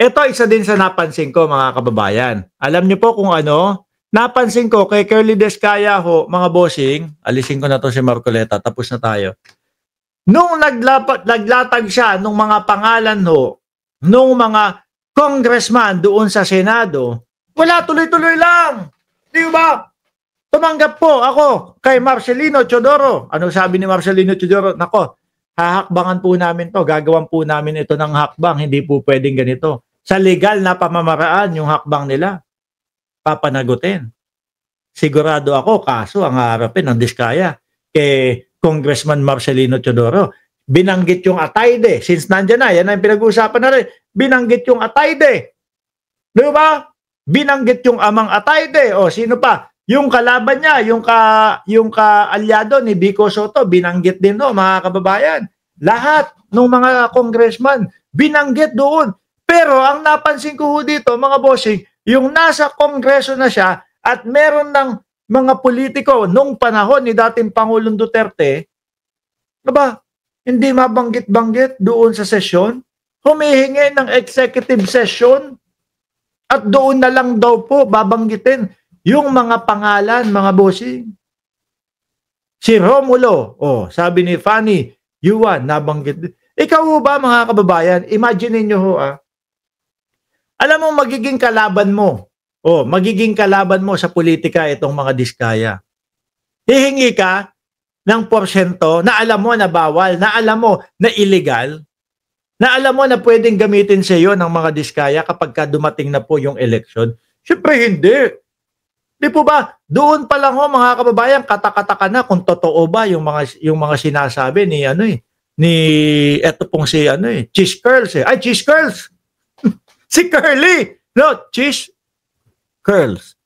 Ito isa din sa napansin ko mga kababayan. Alam niyo po kung ano? Napansin ko kay Curly Descaya ho, mga bossing, alisin ko na to si Marcoleta, tapos na tayo. Nung naglatag siya nung mga pangalan ho, nung mga congressman doon sa Senado, wala, tuloy-tuloy lang. Di ba? Tumanggap po ako kay Marcelino Teodoro. Ano sabi ni Marcelino Teodoro? Nako, hahakbangan po namin to. Gagawan po namin ito ng hakbang. Hindi po pwedeng ganito. Sa legal na pamamaraan yung hakbang nila, papanagutin. Sigurado ako, kaso ang harapin ng Diskaya kay Congressman Marcelino Teodoro. Binanggit yung Atayde. Since nandyan na, yan ang pinag-uusapan na rin. Binanggit yung Atayde. Di ba? Binanggit yung amang Atayde. O, sino pa? Yung kalaban niya, yung kaalyado ni Vico Soto, binanggit din no, mga kababayan. Lahat ng mga congressman, binanggit doon. Pero ang napansin ko dito, mga bossing, yung nasa kongreso na siya at meron ng mga politiko nung panahon ni dating Pangulong Duterte, diba, hindi mabanggit-banggit doon sa sesyon, humihingi ng executive session at doon na lang daw po babanggitin yung mga pangalan, mga bossing. Si Romulo, sabi ni Fanny, Yuan, nabanggit. Ikaw ba mga kababayan, imagine niyo ho alam mo magiging kalaban mo, magiging kalaban mo sa politika itong mga Diskaya. Hihingi ka ng porsyento na alam mo na bawal, na alam mo na illegal, na alam mo na pwedeng gamitin sa iyo ng mga Diskaya kapag dumating na po yung election. Siyempre hindi. Di po ba? Doon pa lang ho mga kababayan, katakataka na kung totoo ba yung mga sinasabi ni ni eto pong si Cheese Curls Ay, Cheese Curls. Si Curly. No, Cheese Curls.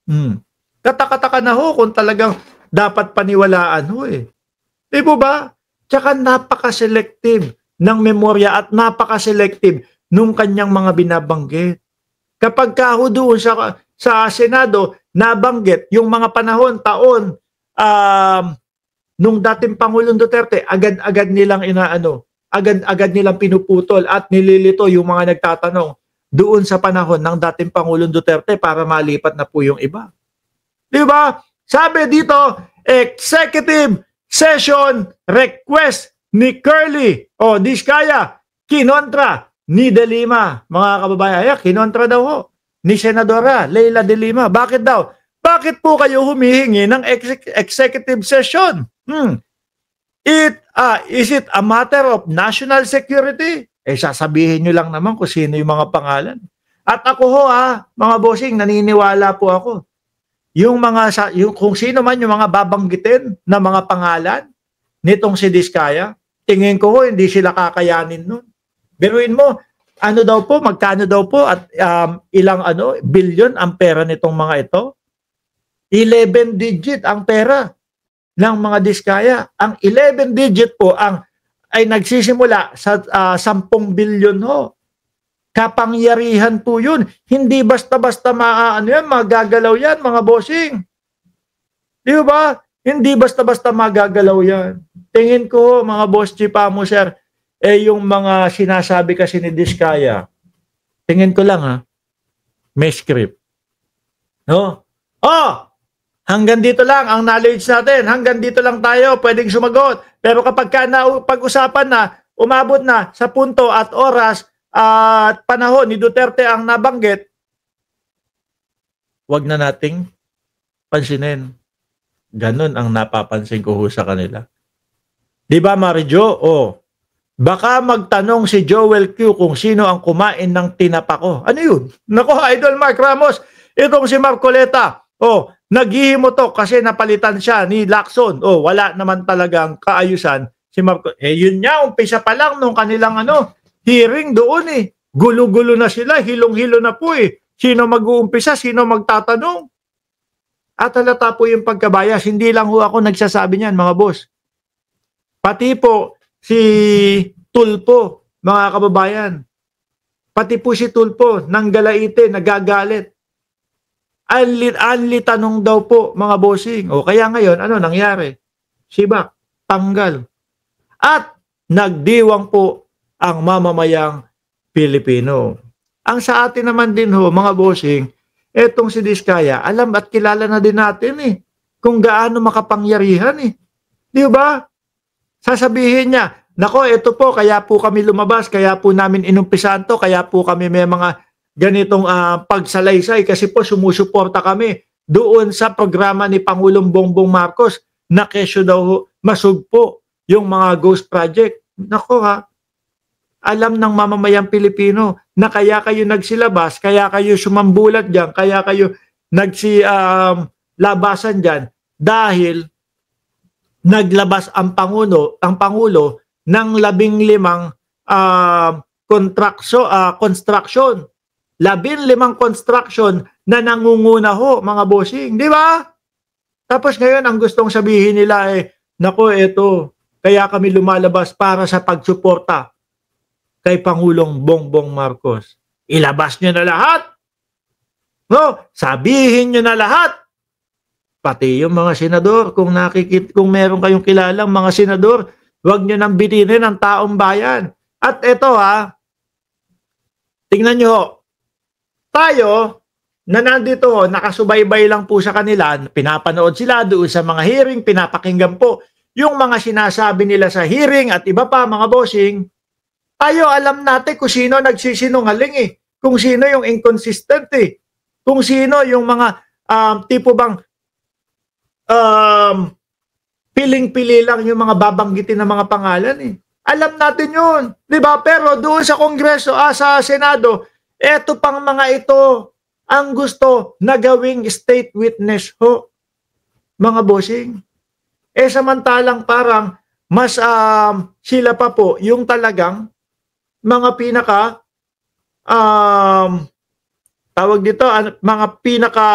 Katakataka na ho kung talagang dapat paniwalaan ho Di po ba? Tsaka napaka-selective ng memorya at napaka-selective nung kanyang mga binabanggit. Kapag ho doon sa Senado, nabanggit yung mga panahon, taon, nung dating Pangulong Duterte, agad-agad nilang agad-agad nilang pinuputol at nililito yung mga nagtatanong doon sa panahon ng dating Pangulong Duterte para malipat na po yung iba. Di ba? Sabi dito, executive session request ni Curly Diskaya, kinontra ni De Lima. Mga kababayan, kinontra daw ho ni Senadora Leila De Lima. Bakit daw? Bakit po kayo humihingi ng executive session? Is it a matter of national security? Sasabihin nyo lang naman kung sino yung mga pangalan. At ako ho mga bossing, naniniwala po ako. Kung sino man yung mga babanggitin na mga pangalan nitong si Diskaya, tingin ko ho, hindi sila kakayanin nun. Biruin mo, magkano daw po at ilang billion ang pera nitong mga ito? 11 digit ang pera ng mga Diskaya. Ang 11 digit po ay nagsisimula sa 10 billion ho. Kapangyarihan po yun. Hindi basta-basta magagalaw yan, mga bossing. Di ba? Hindi basta-basta magagalaw yan. Tingin ko, mga boss Chipamo, sir, yung mga sinasabi kasi ni Diskaya, tingin ko lang may script. No? Hanggang dito lang ang knowledge natin. Hanggang dito lang tayo pwedeng sumagot. Pero kapag pag-usapan na, umabot na sa punto at oras at panahon ni Duterte ang nabanggit, wag na nating pansinin. Ganun ang napapansin ko sa kanila. Di ba, Marijo? Baka magtanong si Joel Q kung sino ang kumain ng tinapa ko. Ano yun? Nako, Idol Mark Ramos, itong si Marcoleta. Naghihimo to kasi napalitan siya ni Lacson. Wala naman talagang kaayusan si Marco. Yun niya, umpisa pa lang nung kanilang hearing doon Gulo-gulo na sila, hilong-hilo na po Sino mag-uumpisa, sino magtatanong? At halata po yung pagkabayas. Hindi lang ho ako nagsasabi niyan, mga boss. Pati po si Tulpo, mga kababayan. Pati po si Tulpo, ng Galaite, nagagalit. Anli tanong daw po, mga bossing. Kaya ngayon, ano nangyari? Sibak, tanggal. At nagdiwang po ang mamamayang Pilipino. Ang sa atin naman din ho, mga bossing, etong si Diskaya, alam at kilala na din natin eh, kung gaano makapangyarihan eh. Di ba? Sasabihin niya, nako, ito po, kaya po kami lumabas, kaya po namin inumpisahan to, kaya po kami may mga ganitong pagsalaysay kasi po sumusuporta kami doon sa programa ni Pangulong Bongbong Marcos na kesyo daw masugpo yung mga ghost project. Nako ha, alam ng mamamayang Pilipino na kaya kayo nagsilabas, kaya kayo sumambulat dyan, kaya kayo labasan dyan dahil naglabas ang Pangulo ng 15 construction. 15 construction na nangunguna ho, mga bossing. Di ba? Tapos ngayon, ang gustong sabihin nila nako, eto, kaya kami lumalabas para sa pagsuporta kay Pangulong Bongbong Marcos. Ilabas nyo na lahat. No, sabihin nyo na lahat. Pati yung mga senador, kung meron kayong kilalang mga senador, huwag nyo nang bitinin ang taong bayan. At eto tingnan nyo, tayo, na nandito, nakasubaybay lang po sa kanila, pinapanood sila doon sa mga hearing, pinapakinggan po yung mga sinasabi nila sa hearing at iba pa, mga bossing. Tayo alam natin kung sino nagsisinungaling kung sino yung inconsistent kung sino yung mga tipo bang piling-pili lang yung mga babanggitin ng mga pangalan Alam natin yun, di ba? Pero doon sa Kongreso, sa Senado, eto pang mga ito ang gusto na gawing state witness ho, mga bossing. Samantalang parang mas sila pa po yung talagang mga pinaka tawag dito, mga pinaka,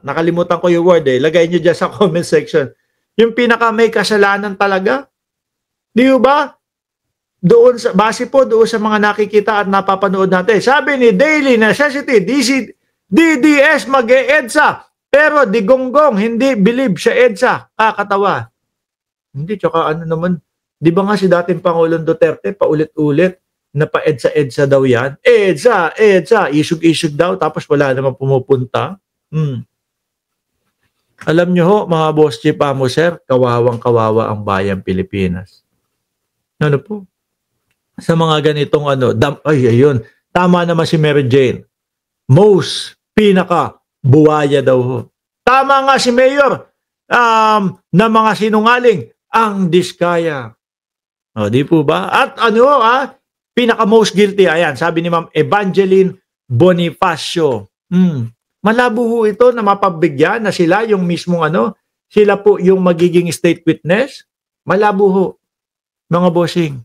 nakalimutan ko yung word lagay nyo dyan sa comment section. Yung pinaka may kasalanan talaga. Di ba? Doon base po doon sa mga nakikita at napapanood natin. Sabi ni Daily Necessity, DDS mag-EDSA, pero Digonggong hindi believe sa EDSA. Kakatawa. Hindi, tsaka ano naman, di ba nga si dating Pangulong Duterte, paulit-ulit, na pa-EDSA daw yan. EDSA, isug-isug daw, tapos wala naman pumupunta. Alam nyo ho, mga boss chief sir, kawawang-kawawa ang bayang Pilipinas. Ano po? Sa mga ganitong ayun, tama naman si Mary Jane. Most pinaka-buwaya daw ho. Tama nga si Mayor, na mga sinungaling, ang Diskaya. O, di po ba? At pinaka-most guilty, ayan, sabi ni Ma'am Evangeline Bonifacio. Malabo ho ito na mapabigyan na sila yung mismong sila po yung magiging state witness. Malabo ho, mga bossing.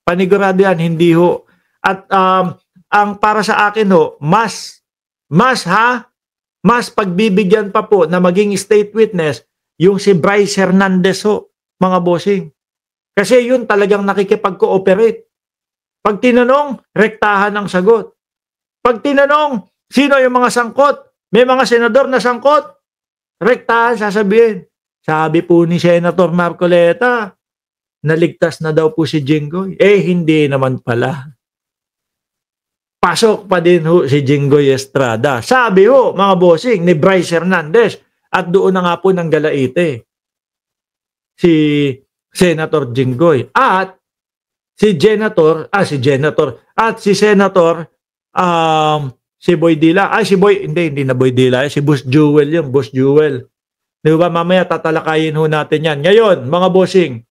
Panigurado yan, hindi ho. At ang para sa akin ho, mas pagbibigyan pa po na maging state witness yung si Bryce Hernandez ho, mga bossing. Kasi yun talagang nakikipag-cooperate. Pag tinanong, rektahan ang sagot. Pag tinanong, sino yung mga sangkot? May mga senador na sangkot? Rektahan, sasabihin. Sabi po ni Senator Marcoleta, naligtas na daw po si Jinggoy. Hindi naman pala. Pasok pa din ho si Jinggoy Estrada. Sabi ho, mga bossing, ni Bryce Hernandez. At doon na nga po ng Galaite. Si Senator Jinggoy. At si Senator si Boy Dila. Hindi na Boy Dila. Si Boss Jewel yung Boss Jewel. Di ba, mamaya tatalakayin ho natin yan. Ngayon, mga bossing,